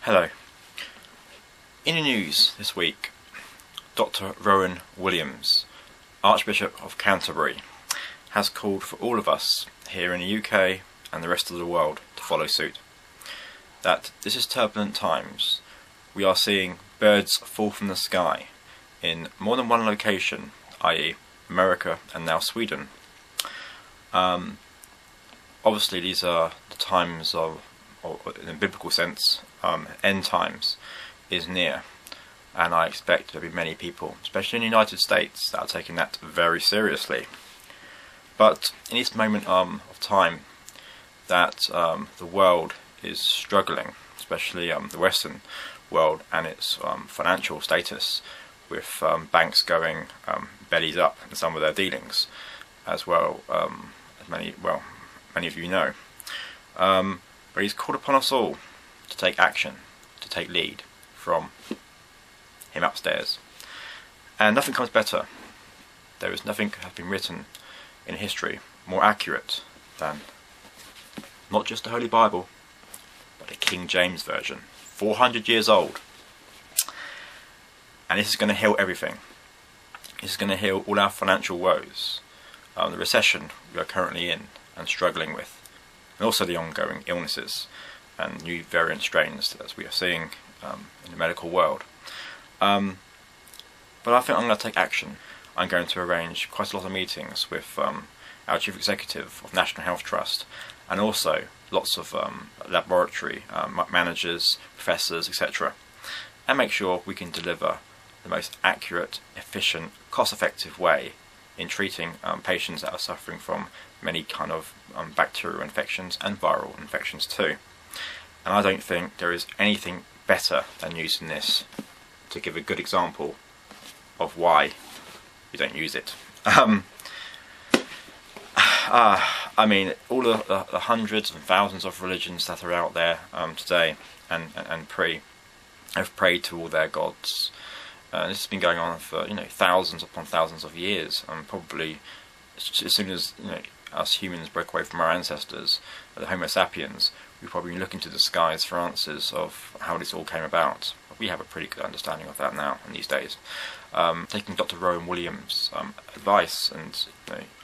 Hello. In the news this week, Dr. Rowan Williams, Archbishop of Canterbury, has called for all of us here in the UK and the rest of the world to follow suit. That this is turbulent times. We are seeing birds fall from the sky in more than one location, i.e. America and now Sweden. Obviously these are the times of, or in a biblical sense, end times is near, and I expect there will be many people, especially in the United States, that are taking that very seriously. But in this moment of time that the world is struggling, especially the Western world and its financial status, with banks going bellies up in some of their dealings, as well as many of you know. But he's called upon us all to take action, to take lead from him upstairs. And nothing comes better. There is nothing has been written in history more accurate than not just the Holy Bible, but the King James Version, 400 years old. And this is going to heal everything. This is going to heal all our financial woes, the recession we are currently in and struggling with, and also the ongoing illnesses and new variant strains that we are seeing in the medical world. But I think I'm going to take action. I'm going to arrange quite a lot of meetings with our Chief Executive of National Health Trust, and also lots of laboratory managers, professors, etc., and make sure we can deliver the most accurate, efficient, cost-effective way in treating patients that are suffering from many kind of bacterial infections and viral infections too. And I don't think there is anything better than using this to give a good example of why you don't use it. I mean, all the hundreds and thousands of religions that are out there today and have prayed to all their gods. This has been going on for thousands upon thousands of years, and probably as soon as us humans broke away from our ancestors, the Homo sapiens, we've probably been looking to the skies for answers of how this all came about. We have a pretty good understanding of that now in these days. Taking Dr. Rowan Williams' advice and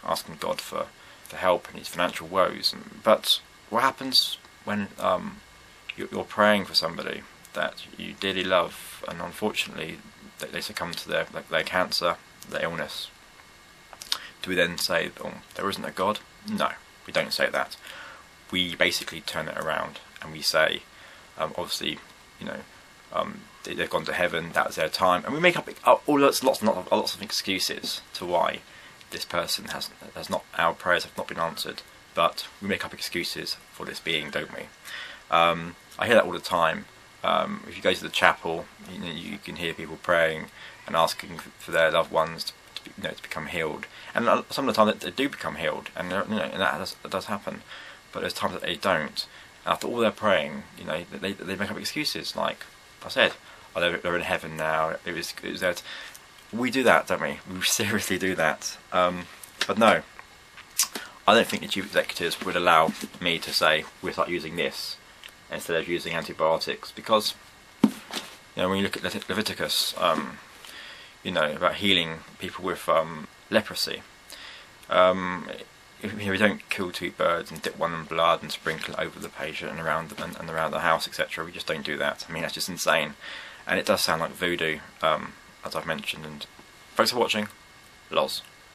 asking God for help in his financial woes. But what happens when you're praying for somebody that you dearly love, and unfortunately they succumb to their cancer, their illness? Do we then say, oh, there isn't a God? No, we don't say that. We basically turn it around and we say, obviously, they've gone to heaven, that was their time, and we make up lots of excuses to why this person our prayers have not been answered. But we make up excuses for this being, don't we? I hear that all the time. If you go to the chapel, you can hear people praying and asking for their loved ones to become healed. And some of the time they do become healed, and that does happen. But there's times that they don't. And after all their praying, they make up excuses like I said, they're in heaven now. It was that. We do that, don't we? We seriously do that. But no, I don't think the chief executives would allow me to say we'll start using this instead of using antibiotics, because when you look at Leviticus, about healing people with leprosy. We don't kill two birds and dip one in blood and sprinkle it over the patient and around the house, etc. We just don't do that. I mean, that's just insane, and it does sound like voodoo, as I've mentioned. And thanks for watching. Loz.